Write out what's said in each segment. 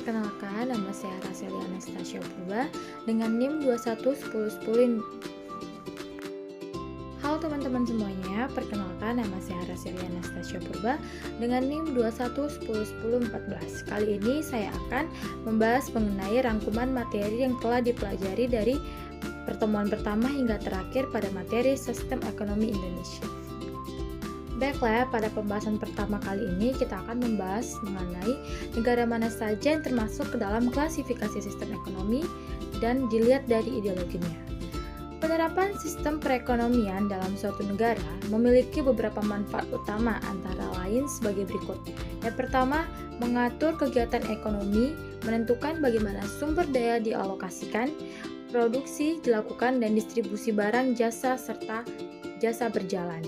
Perkenalkan, nama saya Raseli Anastasia Purba dengan NIM 211010. Halo teman-teman semuanya, perkenalkan nama saya Raseli Anastasia Purba dengan NIM 21101014. Kali ini saya akan membahas mengenai rangkuman materi yang telah dipelajari dari pertemuan pertama hingga terakhir pada materi Sistem Ekonomi Indonesia. Baiklah, pada pembahasan pertama kali ini kita akan membahas mengenai negara mana saja yang termasuk ke dalam klasifikasi sistem ekonomi dan dilihat dari ideologinya. Penerapan sistem perekonomian dalam suatu negara memiliki beberapa manfaat utama, antara lain sebagai berikut. Yang pertama, mengatur kegiatan ekonomi, menentukan bagaimana sumber daya dialokasikan, produksi dilakukan, dan distribusi barang, jasa, serta jasa berjalan.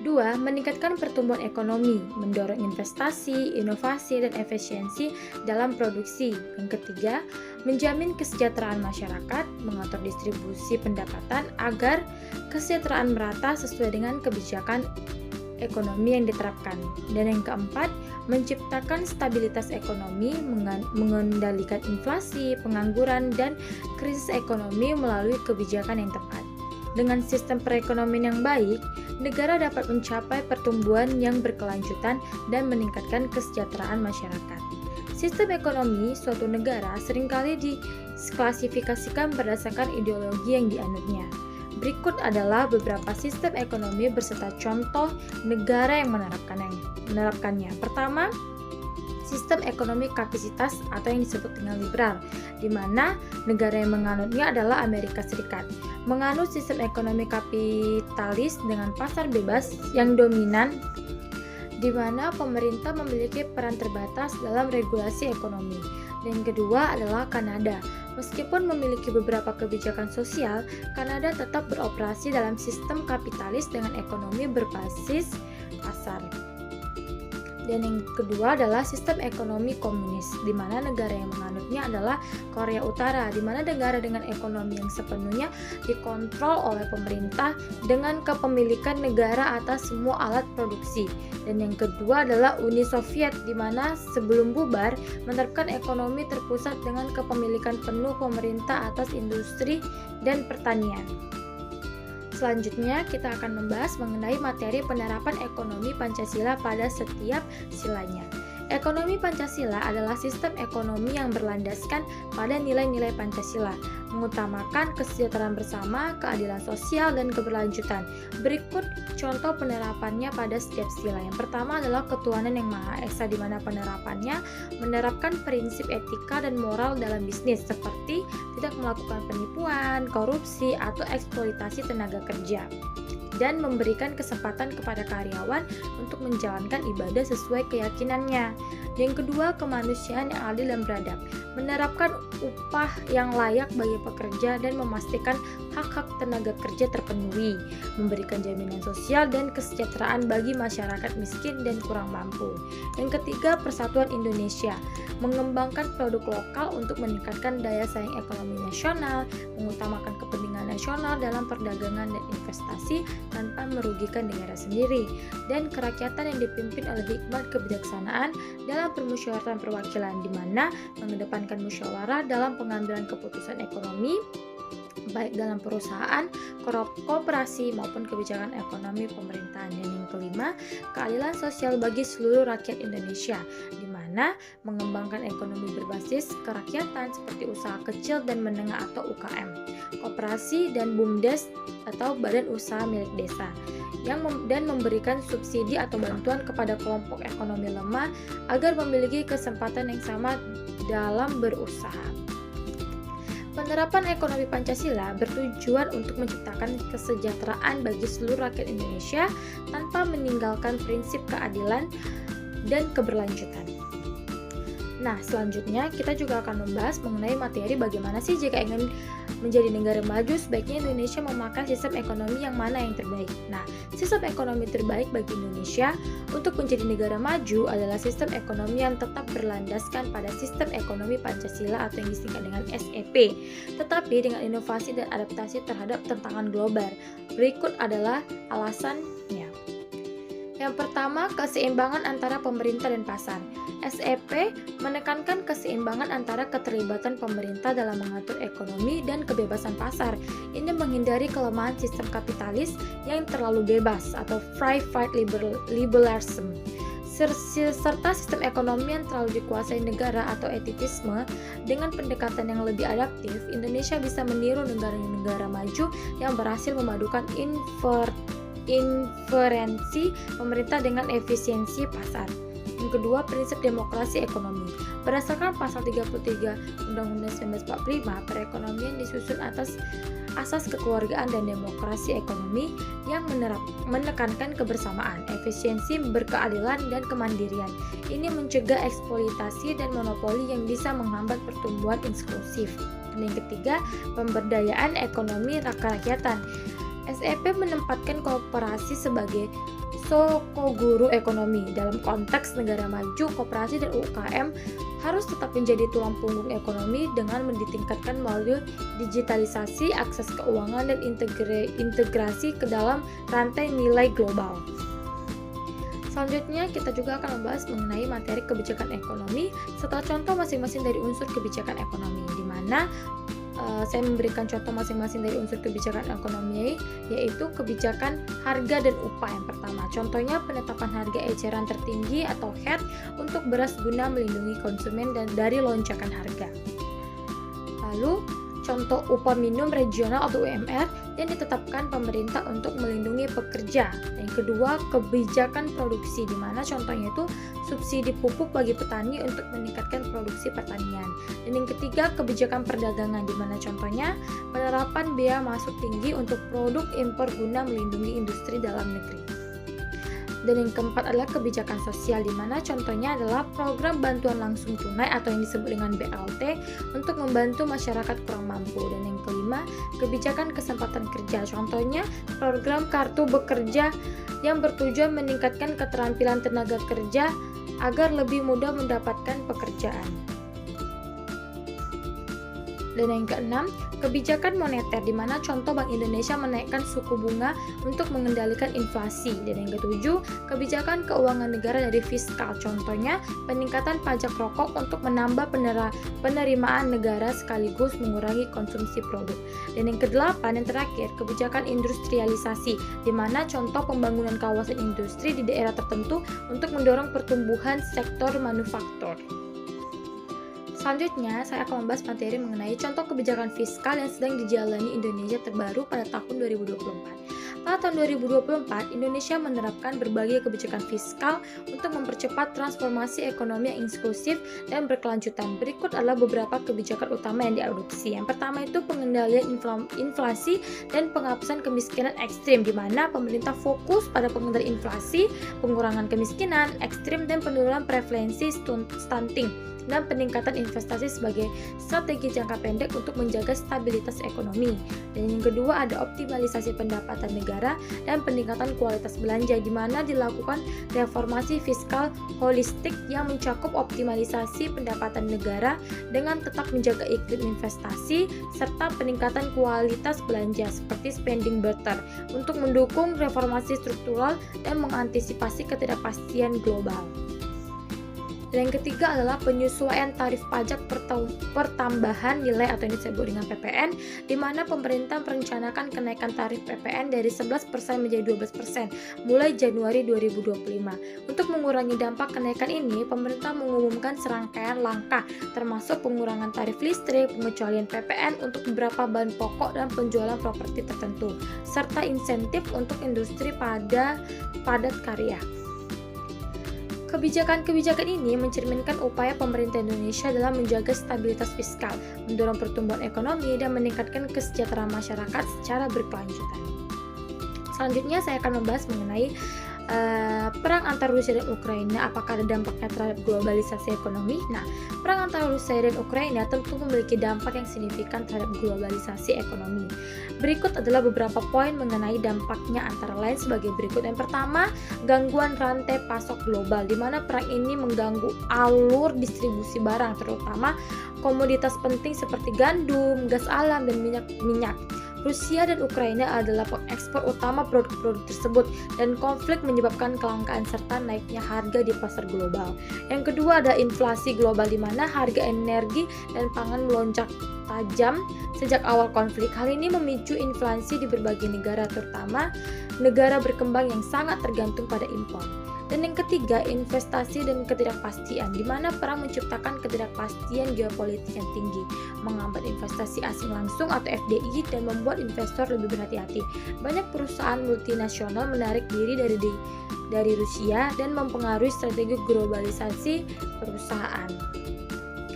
2. Meningkatkan pertumbuhan ekonomi, mendorong investasi, inovasi, dan efisiensi dalam produksi. Yang ketiga, menjamin kesejahteraan masyarakat, mengatur distribusi pendapatan agar kesejahteraan merata sesuai dengan kebijakan ekonomi yang diterapkan. Dan yang keempat, menciptakan stabilitas ekonomi, mengendalikan inflasi, pengangguran, dan krisis ekonomi melalui kebijakan yang tepat. Dengan sistem perekonomian yang baik, negara dapat mencapai pertumbuhan yang berkelanjutan dan meningkatkan kesejahteraan masyarakat. Sistem ekonomi suatu negara seringkali diklasifikasikan berdasarkan ideologi yang dianutnya. Berikut adalah beberapa sistem ekonomi beserta contoh negara yang menerapkannya. Pertama, sistem ekonomi kapasitas atau yang disebut dengan liberal, di mana negara yang menganutnya adalah Amerika Serikat. Menganut sistem ekonomi kapitalis dengan pasar bebas yang dominan, di mana pemerintah memiliki peran terbatas dalam regulasi ekonomi. Dan yang kedua adalah Kanada. Meskipun memiliki beberapa kebijakan sosial, Kanada tetap beroperasi dalam sistem kapitalis dengan ekonomi berbasis pasar. Dan yang kedua adalah sistem ekonomi komunis, di mana negara yang menganutnya adalah Korea Utara, di mana negara dengan ekonomi yang sepenuhnya dikontrol oleh pemerintah dengan kepemilikan negara atas semua alat produksi. Dan yang kedua adalah Uni Soviet, di mana sebelum bubar menerapkan ekonomi terpusat dengan kepemilikan penuh pemerintah atas industri dan pertanian. Selanjutnya, kita akan membahas mengenai materi penerapan ekonomi Pancasila pada setiap silanya. Ekonomi Pancasila adalah sistem ekonomi yang berlandaskan pada nilai-nilai Pancasila, mengutamakan kesejahteraan bersama, keadilan sosial, dan keberlanjutan. Berikut contoh penerapannya pada setiap sila. Yang pertama adalah ketuhanan yang Maha Esa, di mana penerapannya menerapkan prinsip etika dan moral dalam bisnis, seperti tidak melakukan penipuan, korupsi, atau eksploitasi tenaga kerja, dan memberikan kesempatan kepada karyawan untuk menjalankan ibadah sesuai keyakinannya. Yang kedua, kemanusiaan yang adil dan beradab, menerapkan upah yang layak bagi pekerja dan memastikan hak-hak tenaga kerja terpenuhi, memberikan jaminan sosial dan kesejahteraan bagi masyarakat miskin dan kurang mampu. Yang ketiga, persatuan Indonesia, mengembangkan produk lokal untuk meningkatkan daya saing ekonomi nasional, mengutamakan kepentingan nasional dalam perdagangan dan investasi tanpa merugikan negara sendiri, dan kerakyatan yang dipimpin oleh hikmat kebijaksanaan dalam permusyawaratan perwakilan, di mana mengedepankan musyawarah dalam pengambilan keputusan ekonomi baik dalam perusahaan, koperasi maupun kebijakan ekonomi pemerintahan. Dan yang kelima, keadilan sosial bagi seluruh rakyat Indonesia, di mana mengembangkan ekonomi berbasis kerakyatan seperti usaha kecil dan menengah atau UKM, koperasi, dan BUMDes atau badan usaha milik desa, dan memberikan subsidi atau bantuan kepada kelompok ekonomi lemah agar memiliki kesempatan yang sama dalam berusaha. Penerapan ekonomi Pancasila bertujuan untuk menciptakan kesejahteraan bagi seluruh rakyat Indonesia tanpa meninggalkan prinsip keadilan dan keberlanjutan. Nah, selanjutnya kita juga akan membahas mengenai materi bagaimana sih jika ingin menjadi negara maju, sebaiknya Indonesia memakai sistem ekonomi yang mana yang terbaik. Nah, sistem ekonomi terbaik bagi Indonesia untuk menjadi negara maju adalah sistem ekonomi yang tetap berlandaskan pada sistem ekonomi Pancasila atau yang disingkat dengan SEP, tetapi dengan inovasi dan adaptasi terhadap tantangan global. Berikut adalah alasannya. Yang pertama, keseimbangan antara pemerintah dan pasar. SEP menekankan keseimbangan antara keterlibatan pemerintah dalam mengatur ekonomi dan kebebasan pasar. Ini menghindari kelemahan sistem kapitalis yang terlalu bebas atau private liberalism, serta sistem ekonomi yang terlalu dikuasai negara atau elitisme. Dengan pendekatan yang lebih adaptif, Indonesia bisa meniru negara-negara maju yang berhasil memadukan inferensi pemerintah dengan efisiensi pasar. Yang kedua, prinsip demokrasi ekonomi. Berdasarkan pasal 33 Undang-Undang 1945, perekonomian disusun atas asas kekeluargaan dan demokrasi ekonomi yang menekankan kebersamaan, efisiensi, berkeadilan, dan kemandirian. Ini mencegah eksploitasi dan monopoli yang bisa menghambat pertumbuhan inklusif. Dan yang ketiga, pemberdayaan ekonomi kerakyatan. SEP menempatkan kooperasi sebagai sokoguru ekonomi. Dalam konteks negara maju, koperasi dan UKM harus tetap menjadi tulang punggung ekonomi dengan ditingkatkan melalui digitalisasi, akses keuangan, dan integrasi ke dalam rantai nilai global. Selanjutnya, kita juga akan membahas mengenai materi kebijakan ekonomi serta contoh masing-masing dari unsur kebijakan ekonomi, di mana saya memberikan contoh masing-masing dari unsur kebijakan ekonomi, yaitu kebijakan harga dan upah. Yang pertama, contohnya penetapan harga eceran tertinggi atau HET untuk beras guna melindungi konsumen dan dari lonjakan harga. Lalu, contoh upah minimum regional atau UMR yang ditetapkan pemerintah untuk melindungi pekerja. Yang kedua, kebijakan produksi, di mana contohnya itu subsidi pupuk bagi petani untuk meningkatkan produksi pertanian. Dan yang ketiga, kebijakan perdagangan, di mana contohnya penerapan bea masuk tinggi untuk produk impor guna melindungi industri dalam negeri. Dan yang keempat adalah kebijakan sosial, di mana contohnya adalah program bantuan langsung tunai atau yang disebut dengan BLT untuk membantu masyarakat kurang mampu. Dan yang kelima, kebijakan kesempatan kerja, contohnya program kartu bekerja yang bertujuan meningkatkan keterampilan tenaga kerja agar lebih mudah mendapatkan pekerjaan. Dan yang keenam, kebijakan moneter, di mana contoh Bank Indonesia menaikkan suku bunga untuk mengendalikan inflasi. Dan yang ketujuh, kebijakan keuangan negara dari fiskal, contohnya peningkatan pajak rokok untuk menambah penerimaan negara sekaligus mengurangi konsumsi produk. Dan yang kedelapan, yang terakhir, kebijakan industrialisasi, di mana contoh pembangunan kawasan industri di daerah tertentu untuk mendorong pertumbuhan sektor manufaktur. Selanjutnya, saya akan membahas materi mengenai contoh kebijakan fiskal yang sedang dijalani Indonesia terbaru pada tahun 2024. Pada tahun 2024, Indonesia menerapkan berbagai kebijakan fiskal untuk mempercepat transformasi ekonomi yang inklusif dan berkelanjutan. Berikut adalah beberapa kebijakan utama yang diadopsi. Yang pertama itu pengendalian inflasi dan penghapusan kemiskinan ekstrim, di mana pemerintah fokus pada pengendalian inflasi, pengurangan kemiskinan ekstrim, dan penurunan prevalensi stunting, dan peningkatan investasi sebagai strategi jangka pendek untuk menjaga stabilitas ekonomi. Dan yang kedua ada optimalisasi pendapatan negara dan peningkatan kualitas belanja, di mana dilakukan reformasi fiskal holistik yang mencakup optimalisasi pendapatan negara dengan tetap menjaga iklim investasi serta peningkatan kualitas belanja seperti spending better untuk mendukung reformasi struktural dan mengantisipasi ketidakpastian global. Dan yang ketiga adalah penyesuaian tarif pajak pertambahan nilai atau yang disebut dengan PPN, di mana pemerintah merencanakan kenaikan tarif PPN dari 11% menjadi 12% mulai Januari 2025. Untuk mengurangi dampak kenaikan ini, pemerintah mengumumkan serangkaian langkah termasuk pengurangan tarif listrik, pengecualian PPN untuk beberapa bahan pokok dan penjualan properti tertentu, serta insentif untuk industri padat karya. Kebijakan-kebijakan ini mencerminkan upaya pemerintah Indonesia dalam menjaga stabilitas fiskal, mendorong pertumbuhan ekonomi, dan meningkatkan kesejahteraan masyarakat secara berkelanjutan. Selanjutnya saya akan membahas mengenai perang antara Rusia dan Ukraina, apakah ada dampaknya terhadap globalisasi ekonomi? Nah, perang antara Rusia dan Ukraina tentu memiliki dampak yang signifikan terhadap globalisasi ekonomi. Berikut adalah beberapa poin mengenai dampaknya, antara lain sebagai berikut. Yang pertama, gangguan rantai pasok global, di mana perang ini mengganggu alur distribusi barang, terutama komoditas penting seperti gandum, gas alam, dan minyak. Rusia dan Ukraina adalah pengekspor utama produk-produk tersebut dan konflik menyebabkan kelangkaan serta naiknya harga di pasar global. Yang kedua ada inflasi global di mana harga energi dan pangan melonjak tajam sejak awal konflik. Hal ini memicu inflasi di berbagai negara, terutama negara berkembang yang sangat tergantung pada impor. Dan yang ketiga, investasi dan ketidakpastian, di mana perang menciptakan ketidakpastian geopolitik yang tinggi, menghambat investasi asing langsung atau FDI dan membuat investor lebih berhati-hati. Banyak perusahaan multinasional menarik diri dari Rusia dan mempengaruhi strategi globalisasi perusahaan.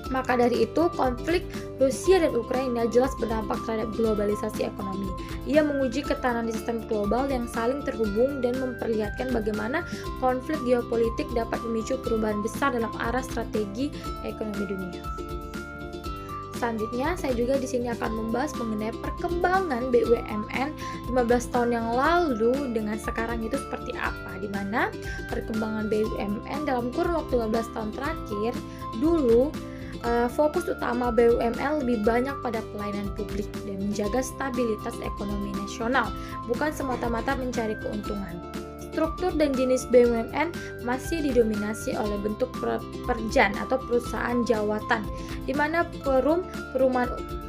Maka dari itu, konflik Rusia dan Ukraina jelas berdampak terhadap globalisasi ekonomi. Ia menguji ketahanan sistem global yang saling terhubung dan memperlihatkan bagaimana konflik geopolitik dapat memicu perubahan besar dalam arah strategi ekonomi dunia. Selanjutnya, saya juga di sini akan membahas mengenai perkembangan BUMN 15 tahun yang lalu dengan sekarang itu seperti apa, di mana perkembangan BUMN dalam kurun waktu 15 tahun terakhir dulu fokus utama BUMN lebih banyak pada pelayanan publik dan menjaga stabilitas ekonomi nasional, bukan semata-mata mencari keuntungan. Struktur dan jenis BUMN masih didominasi oleh bentuk perjan atau perusahaan jawatan, di mana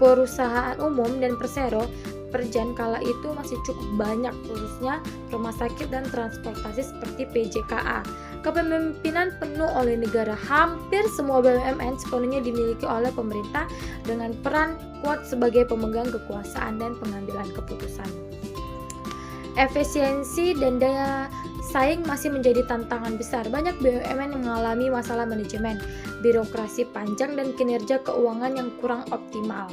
perusahaan umum dan persero perjan kala itu masih cukup banyak, khususnya rumah sakit dan transportasi seperti PJKA. Kepemimpinan penuh oleh negara, hampir semua BUMN sepenuhnya dimiliki oleh pemerintah dengan peran kuat sebagai pemegang kekuasaan dan pengambilan keputusan. Efisiensi dan daya saing masih menjadi tantangan besar. Banyak BUMN yang mengalami masalah manajemen, birokrasi panjang, dan kinerja keuangan yang kurang optimal.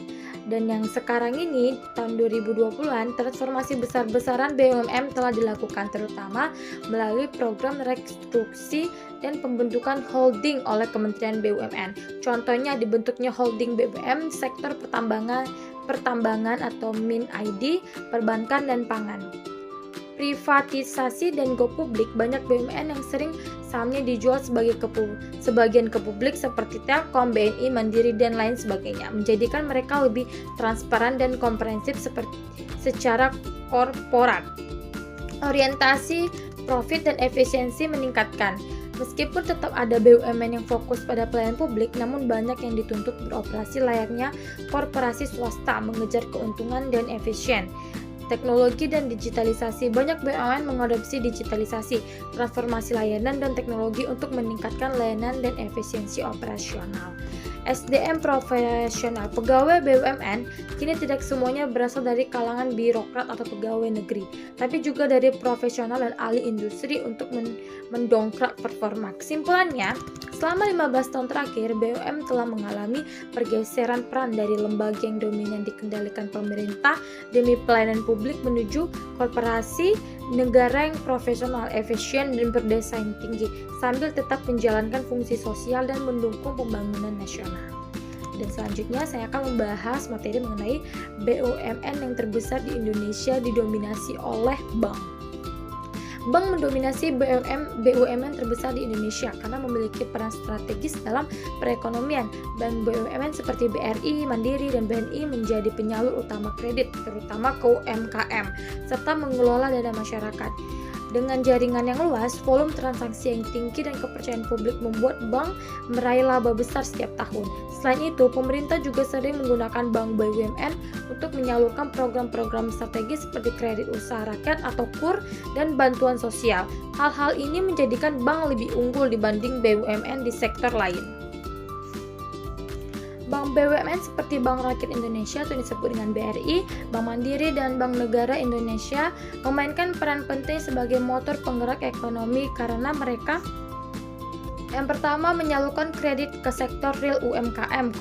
Dan yang sekarang ini, tahun 2020-an, transformasi besar-besaran BUMN telah dilakukan, terutama melalui program rekonstruksi dan pembentukan holding oleh Kementerian BUMN. Contohnya dibentuknya holding BUMN sektor pertambangan atau MinID, perbankan, dan pangan. Privatisasi dan go publik, banyak BUMN yang sering sahamnya dijual sebagian ke publik seperti Telkom, BNI, Mandiri, dan lain sebagainya, menjadikan mereka lebih transparan dan komprehensif secara korporat. Orientasi profit dan efisiensi meningkatkan. Meskipun tetap ada BUMN yang fokus pada pelayanan publik, namun banyak yang dituntut beroperasi layaknya korporasi swasta, mengejar keuntungan dan efisien. Teknologi dan digitalisasi, banyak BUMN mengadopsi digitalisasi, transformasi layanan dan teknologi untuk meningkatkan layanan dan efisiensi operasional. SDM profesional, pegawai BUMN kini tidak semuanya berasal dari kalangan birokrat atau pegawai negeri, tapi juga dari profesional dan ahli industri untuk mendongkrak performa. Kesimpulannya, selama 15 tahun terakhir, BUMN telah mengalami pergeseran peran dari lembaga yang dominan dikendalikan pemerintah demi pelayanan publik menuju korporasi negara yang profesional, efisien, dan berdesain tinggi, sambil tetap menjalankan fungsi sosial dan mendukung pembangunan nasional. Dan selanjutnya saya akan membahas materi mengenai BUMN yang terbesar di Indonesia didominasi oleh bank. Bank mendominasi BUMN terbesar di Indonesia karena memiliki peran strategis dalam perekonomian. Bank BUMN seperti BRI, Mandiri, dan BNI menjadi penyalur utama kredit, terutama ke UMKM, serta mengelola dana masyarakat. Dengan jaringan yang luas, volume transaksi yang tinggi, dan kepercayaan publik membuat bank meraih laba besar setiap tahun. Selain itu, pemerintah juga sering menggunakan bank BUMN untuk menyalurkan program-program strategis seperti kredit usaha rakyat atau KUR dan bantuan sosial. Hal-hal ini menjadikan bank lebih unggul dibanding BUMN di sektor lain. Bank BUMN seperti Bank Rakyat Indonesia atau disebut dengan BRI, Bank Mandiri, dan Bank Negara Indonesia memainkan peran penting sebagai motor penggerak ekonomi karena mereka yang pertama menyalurkan kredit ke sektor real UMKM,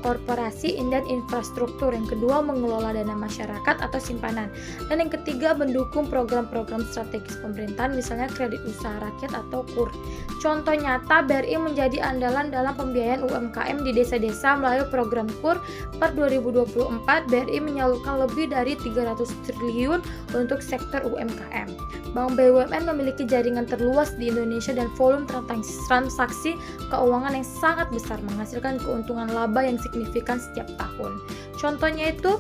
korporasi, dan infrastruktur. Yang kedua mengelola dana masyarakat atau simpanan, dan yang ketiga mendukung program-program strategis pemerintahan, misalnya kredit usaha rakyat atau KUR. Contoh nyata, BRI menjadi andalan dalam pembiayaan UMKM di desa-desa melalui program KUR. Per 2024, BRI menyalurkan lebih dari 300 triliun untuk sektor UMKM. Bank BUMN memiliki jaringan terluas di Indonesia dan volume transaksi keuangan yang sangat besar, menghasilkan keuntungan laba yang signifikan setiap tahun. Contohnya itu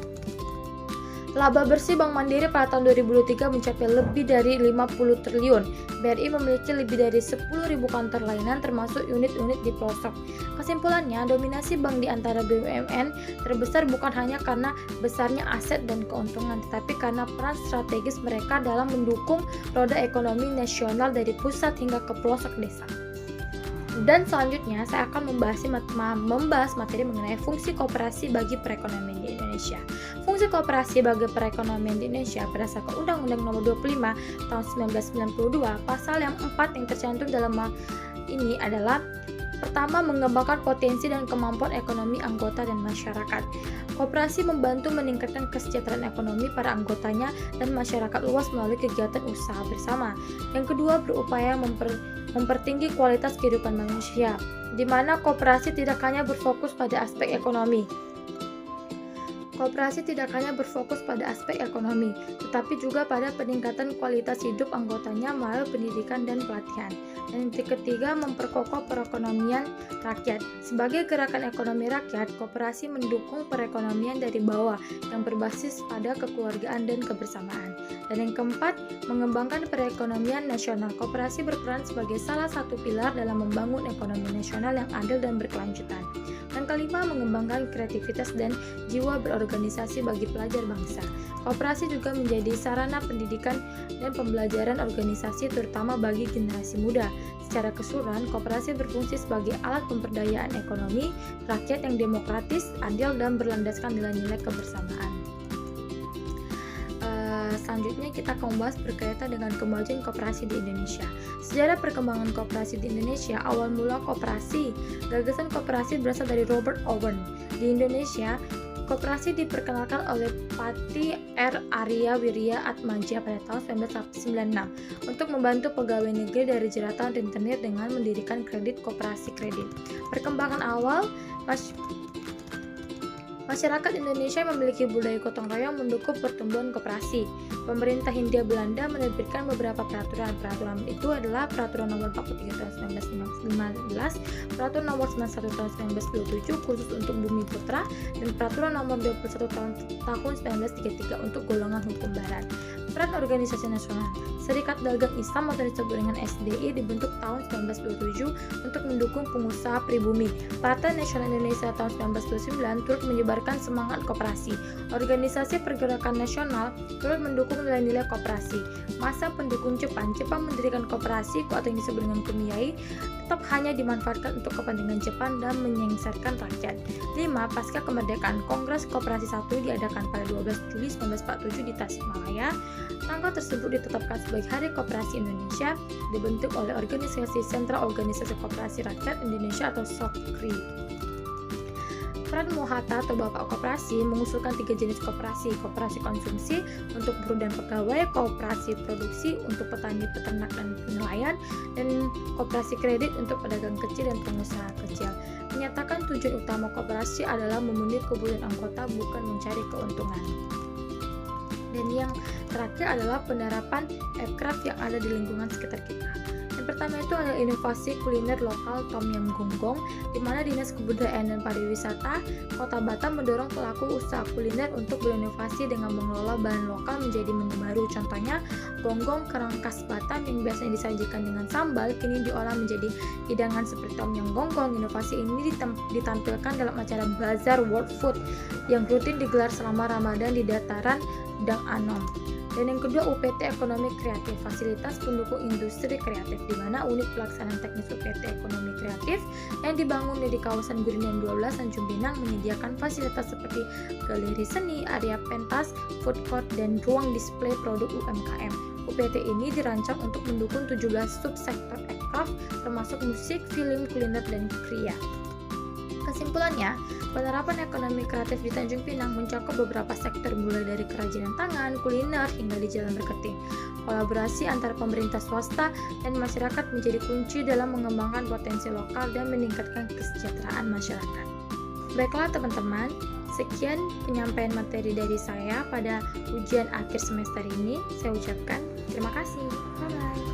Laba bersih Bank Mandiri pada tahun 2023 mencapai lebih dari 50 triliun. BRI memiliki lebih dari 10.000 kantor layanan termasuk unit-unit di pelosok. Kesimpulannya, dominasi bank di antara BUMN terbesar bukan hanya karena besarnya aset dan keuntungan, tetapi karena peran strategis mereka dalam mendukung roda ekonomi nasional dari pusat hingga ke pelosok desa. Dan selanjutnya saya akan membahas materi mengenai fungsi koperasi bagi perekonomian di Indonesia. Fungsi koperasi bagi perekonomian di Indonesia berdasarkan Undang-Undang Nomor 25 Tahun 1992, pasal yang 4 yang tercantum dalam ini adalah: pertama, mengembangkan potensi dan kemampuan ekonomi anggota dan masyarakat. Koperasi membantu meningkatkan kesejahteraan ekonomi para anggotanya dan masyarakat luas melalui kegiatan usaha bersama. Yang kedua, berupaya mempertinggi kualitas kehidupan manusia, di mana koperasi tidak hanya berfokus pada aspek ekonomi. Koperasi tidak hanya berfokus pada aspek ekonomi, tetapi juga pada peningkatan kualitas hidup anggotanya melalui pendidikan dan pelatihan. Dan yang ketiga, memperkokoh perekonomian rakyat. Sebagai gerakan ekonomi rakyat, koperasi mendukung perekonomian dari bawah yang berbasis pada kekeluargaan dan kebersamaan. Dan yang keempat, mengembangkan perekonomian nasional. Koperasi berperan sebagai salah satu pilar dalam membangun ekonomi nasional yang adil dan berkelanjutan. Dan kelima, mengembangkan kreativitas dan jiwa berorganisasi bagi pelajar bangsa. Koperasi juga menjadi sarana pendidikan dan pembelajaran organisasi terutama bagi generasi muda. Secara keseluruhan, koperasi berfungsi sebagai alat pemberdayaan ekonomi rakyat yang demokratis, adil, dan berlandaskan nilai-nilai kebersamaan. Selanjutnya kita akan membahas berkaitan dengan kemajuan koperasi di Indonesia. Sejarah perkembangan koperasi di Indonesia. Awal mula koperasi. Gagasan koperasi berasal dari Robert Owen. Di Indonesia, koperasi diperkenalkan oleh Pati R. Arya Wirya Atmaja pada tahun 1996 untuk membantu pegawai negeri dari jeratan rentenir dengan mendirikan kredit koperasi kredit. Perkembangan awal, masyarakat Indonesia memiliki budaya gotong royong mendukung pertumbuhan koperasi. Pemerintah Hindia Belanda menerbitkan beberapa peraturan. Peraturan itu adalah Peraturan Nomor 43 Tahun 1915, Peraturan Nomor 91 Tahun 1927 khusus untuk Bumi Putra, dan Peraturan Nomor 21 Tahun 1933 untuk golongan hukum barat. Peran organisasi nasional. Serikat Dagang Islam atau disebut dengan SDI dibentuk tahun 1927 untuk mendukung pengusaha pribumi. Partai Nasional Indonesia tahun 1929 turut menyebarkan semangat koperasi. Organisasi Pergerakan Nasional turut mendukung nilai-nilai koperasi. Masa pendukung Jepang mendirikan koperasi atau yang disebut dengan kumiai tetap hanya dimanfaatkan untuk kepentingan Jepang dan menyengsarakan rakyat. 5. Pasca kemerdekaan, Kongres Koperasi 1 diadakan pada 12 Juli 1947 di Tasikmalaya. Tanggal tersebut ditetapkan sebagai Hari Koperasi Indonesia, dibentuk oleh Organisasi Sentra Organisasi Koperasi Rakyat Indonesia atau SOKRI. Peran Muhatta atau Bapak Koperasi mengusulkan 3 jenis koperasi: koperasi konsumsi untuk buruh dan pegawai, koperasi produksi untuk petani, peternak, dan nelayan, dan koperasi kredit untuk pedagang kecil dan pengusaha kecil. Menyatakan tujuan utama koperasi adalah memenuhi kebutuhan anggota, bukan mencari keuntungan. Dan yang terakhir adalah penerapan aircraft yang ada di lingkungan sekitar kita. Yang pertama itu adalah inovasi kuliner lokal Tom Yam Gonggong, di mana Dinas Kebudayaan dan Pariwisata Kota Batam mendorong pelaku usaha kuliner untuk berinovasi dengan mengelola bahan lokal menjadi menu baru. Contohnya, gonggong kerang khas Batam yang biasanya disajikan dengan sambal kini diolah menjadi hidangan seperti Tom Yam Gonggong. Inovasi ini ditampilkan dalam acara Bazar World Food yang rutin digelar selama Ramadan di dataran Dang Anom. Dan yang kedua, UPT Ekonomi Kreatif, fasilitas pendukung industri kreatif, di mana unit pelaksanaan teknis UPT Ekonomi Kreatif yang dibangun di kawasan Gurindam 12 Tanjung Pinang menyediakan fasilitas seperti galeri seni, area pentas, food court, dan ruang display produk UMKM. UPT ini dirancang untuk mendukung 17 subsektor aircraft termasuk musik, film, kuliner, dan kriya. Kesimpulannya, penerapan ekonomi kreatif di Tanjung Pinang mencakup beberapa sektor mulai dari kerajinan tangan, kuliner, hingga di Jalan Berketing. Kolaborasi antara pemerintah swasta dan masyarakat menjadi kunci dalam mengembangkan potensi lokal dan meningkatkan kesejahteraan masyarakat. Baiklah teman-teman, sekian penyampaian materi dari saya pada ujian akhir semester ini. Saya ucapkan terima kasih. Bye-bye.